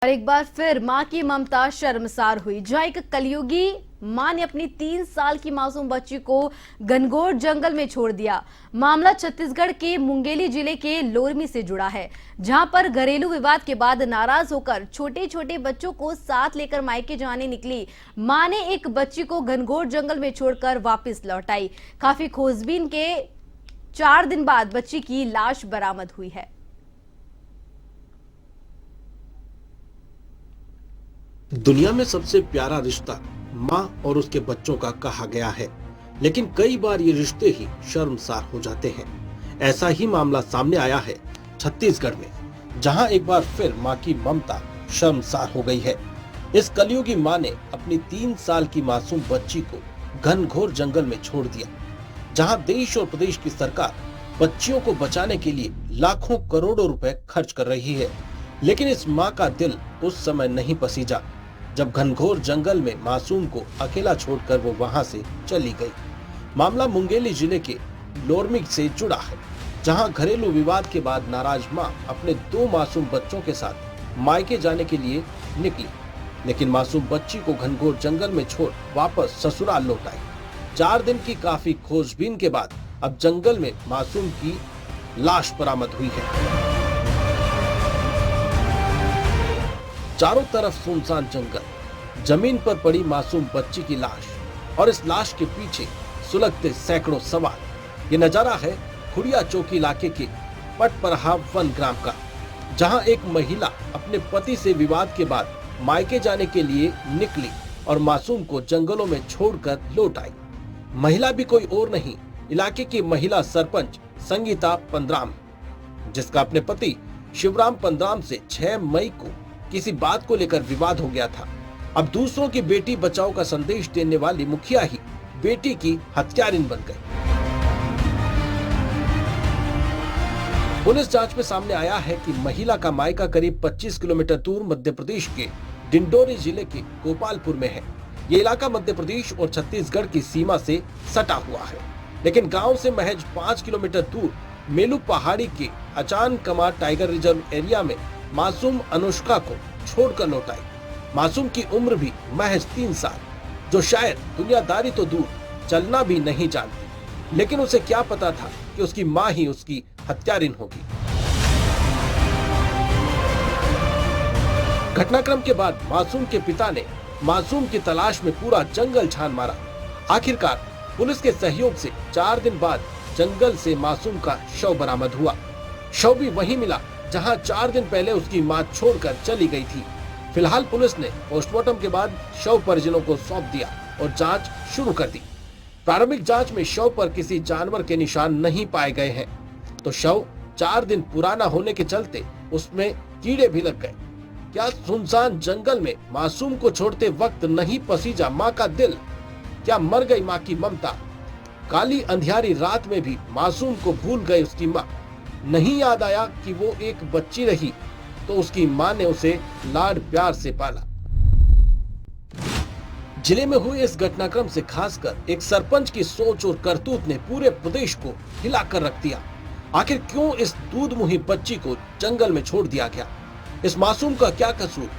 और एक बार फिर मां की ममता शर्मसार हुई, जहां एक कलयुगी मां ने अपनी 3 साल की मासूम बच्ची को घनघोर जंगल में छोड़ दिया। मामला छत्तीसगढ़ के मुंगेली जिले के लोरमी से जुड़ा है, जहां पर घरेलू विवाद के बाद नाराज होकर छोटे छोटे बच्चों को साथ लेकर मायके जाने निकली मां ने एक बच्ची को घनघोर जंगल में छोड़कर वापस लौट आई। काफी खोजबीन के 4 दिन बाद बच्ची की लाश बरामद हुई है। दुनिया में सबसे प्यारा रिश्ता माँ और उसके बच्चों का कहा गया है, लेकिन कई बार ये रिश्ते ही शर्मसार हो जाते हैं। ऐसा ही मामला सामने आया है छत्तीसगढ़ में, जहां एक बार फिर माँ की ममता शर्मसार हो गई है। इस कलयुगी माँ ने अपनी 3 साल की मासूम बच्ची को घनघोर जंगल में छोड़ दिया, जहां देश और प्रदेश की सरकार बच्चियों को बचाने के लिए लाखों करोड़ों रुपए खर्च कर रही है। लेकिन इस माँ का दिल उस समय नहीं पसीजा जब घनघोर जंगल में मासूम को अकेला छोड़कर वो वहां से चली गई। मामला मुंगेली जिले के लोरमी से जुड़ा है, जहां घरेलू विवाद के बाद नाराज मां अपने 2 मासूम बच्चों के साथ मायके जाने के लिए निकली, लेकिन मासूम बच्ची को घनघोर जंगल में छोड़ वापस ससुराल लौट आई। 4 दिन की काफी खोजबीन के बाद अब जंगल में मासूम की लाश बरामद हुई है। चारों तरफ सुनसान जंगल, जमीन पर पड़ी मासूम बच्ची की लाश और इस लाश के पीछे सुलगते सैकड़ों सवाल। ये नजारा है खुड़िया चौकी इलाके के पटपरहा वन ग्राम का, जहां एक महिला अपने पति से विवाद के बाद मायके जाने के लिए निकली और मासूम को जंगलों में छोड़कर लौट आई। महिला भी कोई और नहीं, इलाके की महिला सरपंच संगीता पंद्राम, जिसका अपने पति शिवराम पंद्राम से 6 मई को किसी बात को लेकर विवाद हो गया था। अब दूसरों की बेटी बचाओ का संदेश देने वाली मुखिया ही बेटी की हत्यारिन बन गई। पुलिस जांच में सामने आया है कि महिला का मायका करीब 25 किलोमीटर दूर मध्य प्रदेश के डिंडोरी जिले के गोपालपुर में है। ये इलाका मध्य प्रदेश और छत्तीसगढ़ की सीमा से सटा हुआ है, लेकिन गांव से महज 5 किलोमीटर दूर मेलू पहाड़ी के अचान कमार टाइगर रिजर्व एरिया में मासूम अनुष्का को छोड़कर लौट आई। मासूम की उम्र भी महज 3 साल, जो शायद दुनियादारी तो दूर चलना भी नहीं जानती, लेकिन उसे क्या पता था कि उसकी मां ही उसकी हत्यारिन होगी। घटनाक्रम के बाद मासूम के पिता ने मासूम की तलाश में पूरा जंगल छान मारा। आखिरकार पुलिस के सहयोग से 4 दिन बाद जंगल से मासूम का शव बरामद हुआ। शव भी वहीं मिला जहां 4 दिन पहले उसकी मां छोड़कर चली गई थी। फिलहाल पुलिस ने पोस्टमार्टम के बाद शव परिजनों को सौंप दिया और जांच शुरू कर दी। प्रारंभिक जांच में शव पर किसी जानवर के निशान नहीं पाए गए हैं, तो शव 4 दिन पुराना होने के चलते उसमें कीड़े भी लग गए। क्या सुनसान जंगल में मासूम को छोड़ते वक्त नहीं पसीजा माँ का दिल? क्या मर गई माँ की ममता? काली अंधियारी रात में भी मासूम को भूल गई उसकी माँ? नहीं याद आया कि वो एक बच्ची रही तो उसकी मां ने उसे लाड प्यार से पाला। जिले में हुए इस घटनाक्रम से खासकर एक सरपंच की सोच और करतूत ने पूरे प्रदेश को हिलाकर रख दिया। आखिर क्यों इस दूधमुही बच्ची को जंगल में छोड़ दिया गया? इस मासूम का क्या कसूर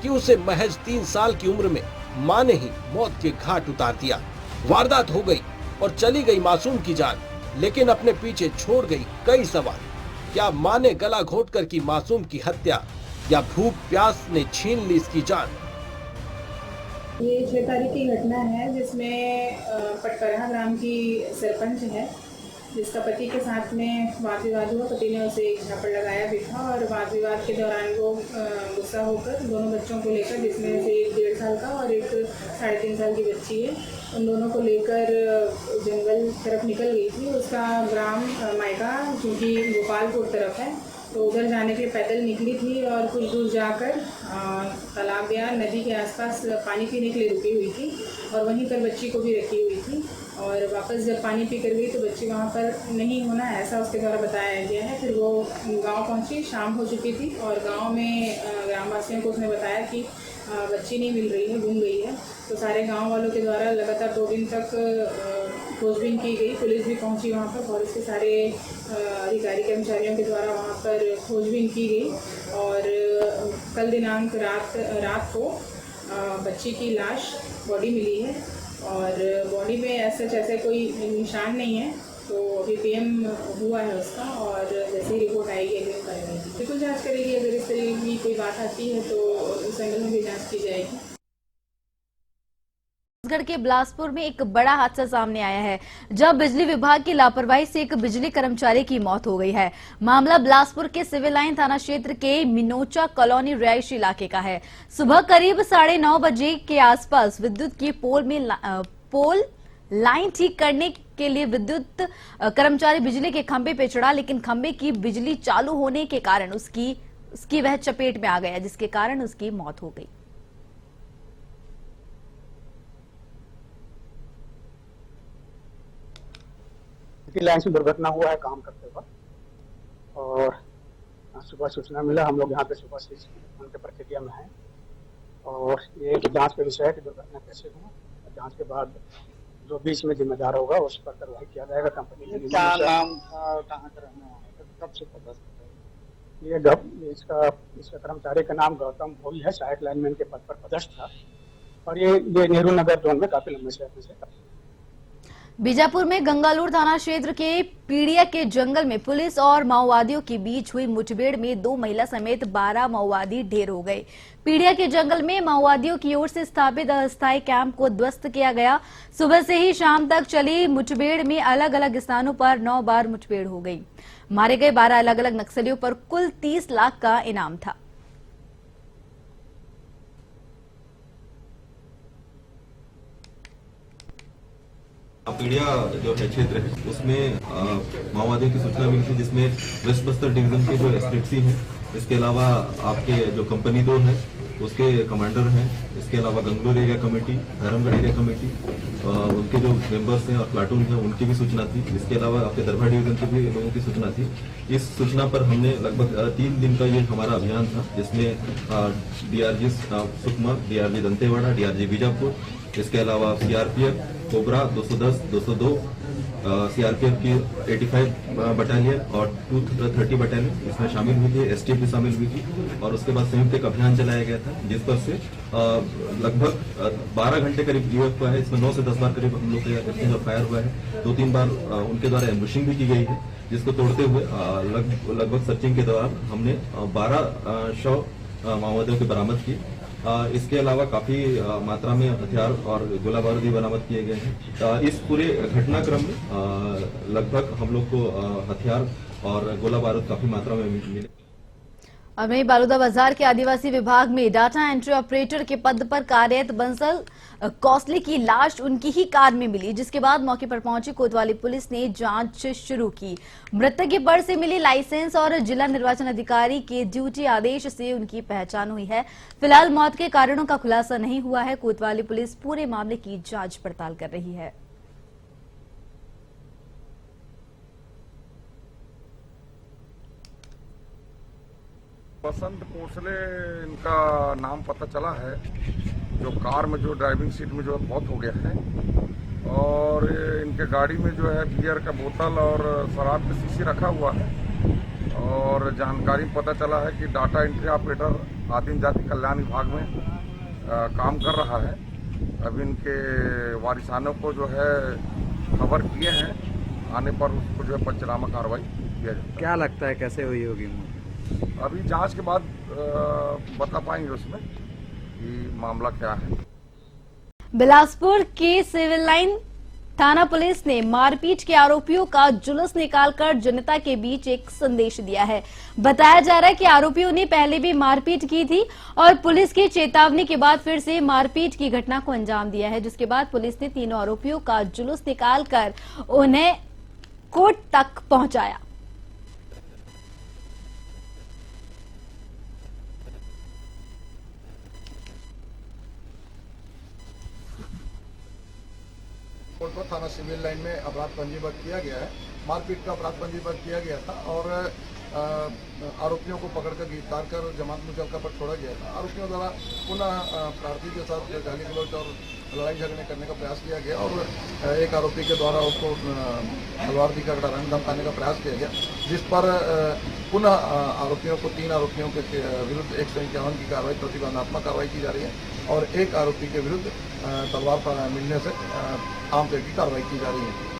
कि उसे महज 3 साल की उम्र में मां ने ही मौत के घाट उतार दिया? वारदात हो गई और चली गई मासूम की जान, लेकिन अपने पीछे छोड़ गई कई सवाल। क्या मां ने गला घोटकर की मासूम की हत्या, या भूख प्यास ने छीन ली इसकी जान? ये 6 तारीख की घटना है, जिसमें पटपरहा ग्राम की सरपंच है, जिसका पति के साथ में वाद विवाद हुआ। पति ने उसे एक झापड़ लगाया भी था और वाद विवाद के दौरान वो गुस्सा होकर दोनों बच्चों को लेकर, जिसमें से एक 1.5 साल का और एक 3.5 साल की बच्ची है, उन दोनों को लेकर जंगल तरफ निकल गई थी। उसका ग्राम मायका चूँकि गोपालपुर तरफ है, तो उधर जाने के लिए पैदल निकली थी और कुछ दूर जाकर तालाब या नदी के आसपास पानी पीने के लिए रुकी हुई थी और वहीं पर बच्ची को भी रखी हुई थी। और वापस जब पानी पी कर गई तो बच्ची वहाँ पर नहीं होना, ऐसा उसके द्वारा बताया गया है। फिर वो गांव पहुँची, शाम हो चुकी थी और गांव में ग्रामवासियों को उसने बताया कि बच्ची नहीं मिल रही है, गुम गई है। तो सारे गांव वालों के द्वारा लगातार 2 दिन तक खोजबीन की गई, पुलिस भी पहुंची वहां पर, फॉरेस्ट के सारे अधिकारी कर्मचारियों के द्वारा वहां पर खोजबीन की गई और कल दिनांक रात को बच्ची की लाश बॉडी मिली है और बॉडी में ऐसे कोई निशान नहीं है। तो अभी पीएम हुआ है उसका और जैसे ही रिपोर्ट आएगी अगली कार्रवाई बिल्कुल जांच करेगी। अगर इस तरह की कोई बात आती है तो उस एंगल में भी जांच की जाएगी। छत्तीसगढ़ के बिलासपुर में एक बड़ा हादसा सामने आया है, जब बिजली विभाग की लापरवाही से एक बिजली कर्मचारी की मौत हो गई है। मामला बिलासपुर के सिविल लाइन थाना क्षेत्र के मिनोचा कॉलोनी रिहायशी इलाके का है। सुबह करीब 9:30 बजे के आसपास विद्युत की पोल लाइन ठीक करने के लिए विद्युत कर्मचारी बिजली के खंभे पे चढ़ा, लेकिन खंभे की बिजली चालू होने के कारण उसकी वह चपेट में आ गया, जिसके कारण उसकी मौत हो गई। लाइन से दुर्घटना हुआ है काम करते वक्त और सुबह सूचना मिला। हम लोग यहाँ पे सुबह से उनके प्रक्रिया में हैं और ये जांच का विषय है कि दुर्घटना कैसे हुआ। जांच के बाद जो बीच में जिम्मेदार होगा उस पर कार्रवाई किया जाएगा। कंपनी क्या नाम था, कहाँ का रहने वाला है, कब से पता ये इसका कर्मचारी का नाम गौतम भोई है, सहायक लाइनमैन के पद पर पदस्थ था और ये नेहरू नगर जोन में काफी लंबे समय से। बीजापुर में गंगालूर थाना क्षेत्र के पीड़िया के जंगल में पुलिस और माओवादियों के बीच हुई मुठभेड़ में 2 महिला समेत 12 माओवादी ढेर हो गए। पीड़िया के जंगल में माओवादियों की ओर से स्थापित अस्थायी कैंप को ध्वस्त किया गया। सुबह से ही शाम तक चली मुठभेड़ में अलग अलग स्थानों पर 9 बार मुठभेड़ हो गई। मारे गए 12 अलग अलग नक्सलियों पर कुल 30 लाख का इनाम था। पीड़िया जो है क्षेत्र है उसमें माओवादियों की सूचना मिली थी, जिसमें वेस्ट बस्तर डिवीजन के जो एसपीसी हैं, इसके अलावा आपके जो कंपनी 2 है उसके कमांडर हैं, इसके अलावा Gangaloor area committee, Dharmagarh area committee उनके जो मेंबर्स हैं और प्लाटून हैं उनकी भी सूचना थी। इसके अलावा आपके दरभा डिवीजन के भी लोगों की सूचना थी। इस सूचना पर हमने लगभग 3 दिन का ये हमारा अभियान था, जिसमें DRG Sukma, DRG Dantewada, DRG Bijapur, इसके अलावा सीआरपीएफ कोबरा 210, 202, सीआरपीएफ की 85 बटालियन और 230 बटालियन इसमें शामिल हुई थी, एसटीएफ भी शामिल हुई थी और उसके बाद संयुक्त एक अभियान चलाया गया था, जिस पर से लगभग 12 घंटे करीब यूएफ हुआ है। इसमें 9 से 10 बार करीब हम लोग का एक्सचेंज ऑफ फायर हुआ है। 2-3 बार उनके द्वारा एम्बुशिंग भी की गई है, जिसको तोड़ते हुए लगभग सर्चिंग के दौरान हमने 12 शव माओवादियों की बरामद की। इसके अलावा काफी मात्रा में हथियार और गोला बारूद भी बरामद किए गए हैं। इस पूरे घटनाक्रम में लगभग हम लोग को हथियार और गोला बारूद काफी मात्रा में मिले। और वहीं बालूदा बाजार के आदिवासी विभाग में डाटा एंट्री ऑपरेटर के पद पर कार्यरत बंसल कौसले की लाश उनकी ही कार में मिली, जिसके बाद मौके पर पहुंची कोतवाली पुलिस ने जांच शुरू की। मृतक के पर से मिली लाइसेंस और जिला निर्वाचन अधिकारी के ड्यूटी आदेश से उनकी पहचान हुई है। फिलहाल मौत के कारणों का खुलासा नहीं हुआ है। कोतवाली पुलिस पूरे मामले की जांच पड़ताल कर रही है। बसंत कोसले इनका नाम पता चला है, जो कार में जो ड्राइविंग सीट में जो है बहुत हो गया है और इनके गाड़ी में जो है बियर का बोतल और शराब का शीशी रखा हुआ है और जानकारी पता चला है कि डाटा एंट्री ऑपरेटर आदिम जाति कल्याण विभाग में काम कर रहा है। अब इनके वारिसानों को जो है खबर किए हैं, आने पर उसको जो है पंचनामा कार्रवाई किया जाएगा। क्या लगता है कैसे हुई होगी? अभी जांच के बाद बता पाएंगे उसमें कि मामला क्या है। बिलासपुर के सिविल लाइन थाना पुलिस ने मारपीट के आरोपियों का जुलूस निकालकर जनता के बीच एक संदेश दिया है। बताया जा रहा है कि आरोपियों ने पहले भी मारपीट की थी और पुलिस की चेतावनी के बाद फिर से मारपीट की घटना को अंजाम दिया है, जिसके बाद पुलिस ने तीनों आरोपियों का जुलूस निकालकर उन्हें कोर्ट तक पहुंचाया। कोलपत थाना सिविल लाइन में अपराध पंजीबद्ध किया गया है। मारपीट का अपराध पंजीबद्ध किया गया था और आरोपियों को पकड़कर गिरफ्तार कर जमानत मुचलका पर छोड़ा गया था। आरोपियों द्वारा पुनः प्रार्थी के साथ गाली गलौज और लड़ाई झगड़े करने का प्रयास किया गया और एक आरोपी के द्वारा उसको तलवार दिखाकर रंग धमकाने का प्रयास किया गया, जिस पर पुनः आरोपियों को 3 आरोपियों के विरुद्ध 151 की कार्रवाई प्रतिबंधात्मक कार्रवाई की जा रही है और एक आरोपी के विरुद्ध तलवार पर मिलने से आम पेड़ की कार्रवाई की जा रही है।